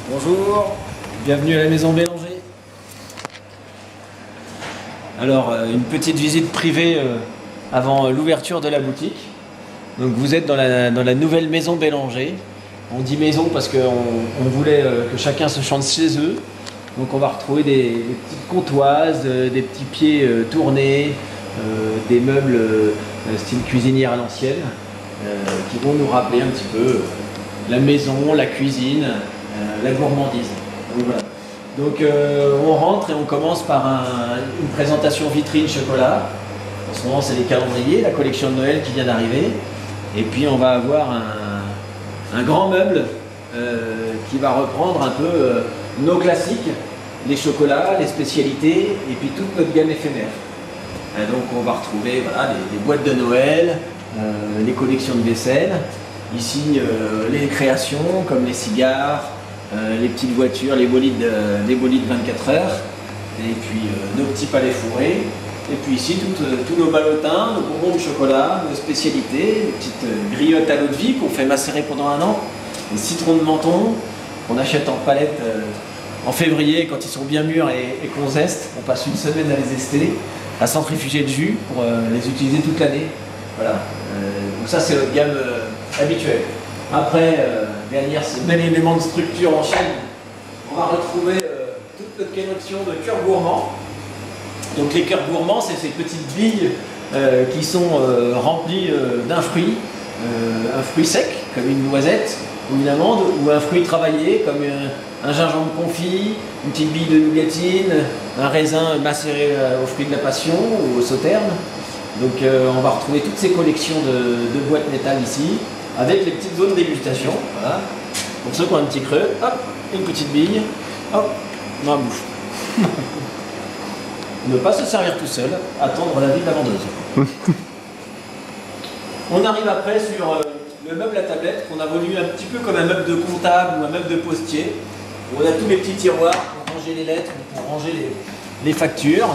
Bonjour, bienvenue à la Maison Bélanger. Alors, une petite visite privée avant l'ouverture de la boutique. Donc vous êtes dans la nouvelle Maison Bélanger. On dit maison parce qu'on voulait que chacun se chante chez eux. Donc on va retrouver des petites comptoises, des petits pieds tournés, des meubles style cuisinière à l'ancienne, qui vont nous rappeler un petit peu la maison, la cuisine, la gourmandise. Donc, voilà. Donc on rentre et on commence par une présentation vitrine chocolat. En ce moment c'est les calendriers, la collection de Noël qui vient d'arriver. Et puis on va avoir un grand meuble qui va reprendre un peu nos classiques, les chocolats, les spécialités et puis toute notre gamme éphémère. Donc on va retrouver voilà, les boîtes de Noël, les collections de vaisselle, ici les créations comme les cigares, les petites voitures, les bolides 24 heures, et puis nos petits palais fourrés, et puis ici tous nos ballotins, nos bonbons de chocolat, nos spécialités, les petites griottes à l'eau de vie qu'on fait macérer pendant un an, les citrons de Menton qu'on achète en palette en février quand ils sont bien mûrs et qu'on zeste. On passe une semaine à les zester, à centrifuger le jus pour les utiliser toute l'année. Voilà. Donc ça c'est notre gamme habituelle. Après, derrière ce bel élément de structure en chaîne, on va retrouver toute notre collection de cœurs gourmands. Donc les cœurs gourmands, c'est ces petites billes qui sont remplies d'un fruit sec, comme une noisette ou une amande, ou un fruit travaillé, comme un gingembre confit, une petite bille de nougatine, un raisin macéré au fruit de la passion ou au sauterne. Donc on va retrouver toutes ces collections de boîtes métal ici, avec les petites zones dégustation. Voilà. Pour ceux qui ont un petit creux, hop, une petite bille, hop, dans la bouche. Ne pas se servir tout seul, attendre l'avis de la vendeuse. On arrive après sur le meuble à tablette qu'on a voulu un petit peu comme un meuble de comptable ou un meuble de postier. On a tous les petits tiroirs pour ranger les lettres, pour ranger les factures.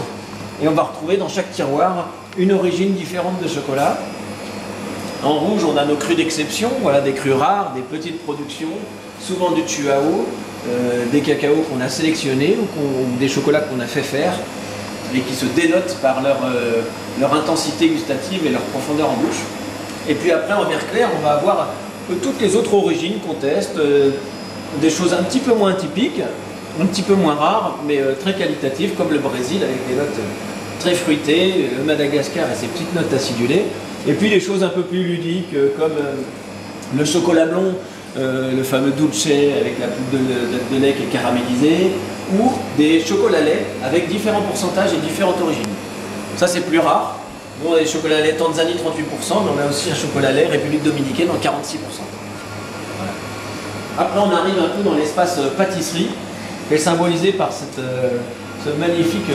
Et on va retrouver dans chaque tiroir une origine différente de chocolat. En rouge, on a nos crus d'exception, voilà, des crus rares, des petites productions, souvent du Chuao, des cacaos qu'on a sélectionnés ou des chocolats qu'on a fait faire et qui se dénotent par leur intensité gustative et leur profondeur en bouche. Et puis après, en vert clair, on va avoir toutes les autres origines qu'on teste, des choses un petit peu moins typiques, un petit peu moins rares, mais très qualitatives, comme le Brésil avec des notes très fruitées, le Madagascar et ses petites notes acidulées. Et puis des choses un peu plus ludiques comme le chocolat blond, le fameux dulce avec la poudre de lait qui est caramélisée, ou des chocolats lait avec différents pourcentages et différentes origines. Ça c'est plus rare. Nous on a des chocolats lait Tanzanie 38%, mais on a aussi un chocolat lait République Dominicaine en 46%. Voilà. Après on arrive un peu dans l'espace pâtisserie, qui est symbolisé par ce magnifique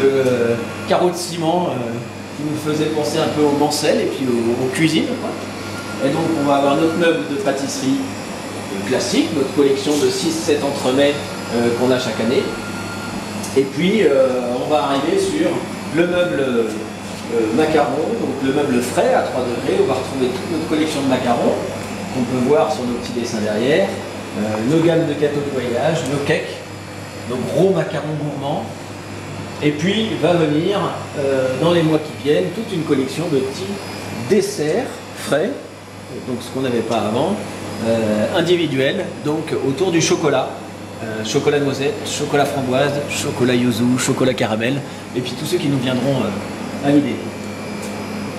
carreau de ciment qui nous faisait penser un peu au Mancel et puis aux cuisines. Quoi. Et donc on va avoir notre meuble de pâtisserie classique, notre collection de 6-7 entremets qu'on a chaque année. Et puis on va arriver sur le meuble macaron, donc le meuble frais à 3 degrés. On va retrouver toute notre collection de macarons qu'on peut voir sur nos petits dessins derrière, nos gammes de gâteaux de voyage, nos cakes, nos gros macarons gourmands. Et puis va venir dans les mois qui viennent toute une collection de petits desserts frais, donc ce qu'on n'avait pas avant, individuels, donc autour du chocolat. Chocolat noisette, chocolat framboise, chocolat yuzu, chocolat caramel, et puis tous ceux qui nous viendront à l'idée.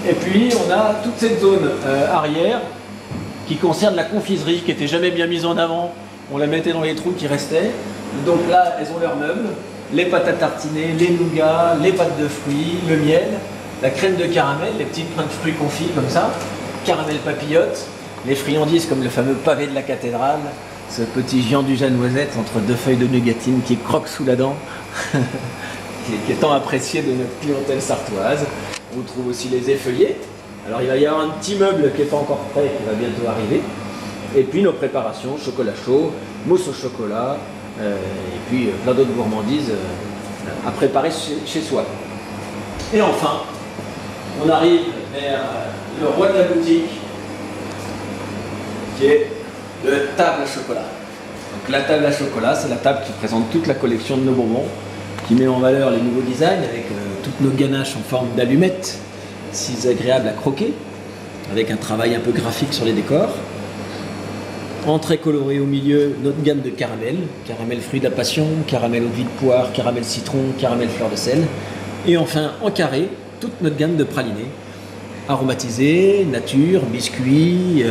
Et puis on a toute cette zone arrière qui concerne la confiserie qui n'était jamais bien mise en avant. On la mettait dans les trous qui restaient. Donc là, elles ont leurs meubles, les pâtes à tartiner, les nougats, les pâtes de fruits, le miel, la crème de caramel, les petits pains de fruits confits comme ça, caramel papillote, les friandises comme le fameux pavé de la cathédrale, ce petit géant du noisette entre deux feuilles de nougatine qui croque sous la dent, qui est tant apprécié de notre clientèle sartoise. On trouve aussi les effeuillés. Alors il va y avoir un petit meuble qui n'est pas encore prêt et qui va bientôt arriver. Et puis nos préparations, chocolat chaud, mousse au chocolat, et puis plein d'autres gourmandises à préparer chez soi. Et enfin, on arrive vers le roi de la boutique, qui est le table chocolat. Donc la table à chocolat, c'est la table qui présente toute la collection de nos bonbons, qui met en valeur les nouveaux designs avec toutes nos ganaches en forme d'allumettes, si agréables à croquer, avec un travail un peu graphique sur les décors. Entrée colorée au milieu, notre gamme de caramel, caramel fruit de la passion, caramel eau de vie de poire, caramel citron, caramel fleur de sel. Et enfin, en carré, toute notre gamme de pralinés, aromatisés, nature, biscuits,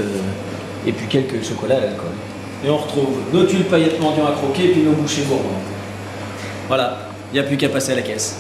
et puis quelques chocolats à l'alcool. Et on retrouve nos tuiles paillettes mendiants à croquer, et puis nos bouchées gourmands. Voilà, il n'y a plus qu'à passer à la caisse.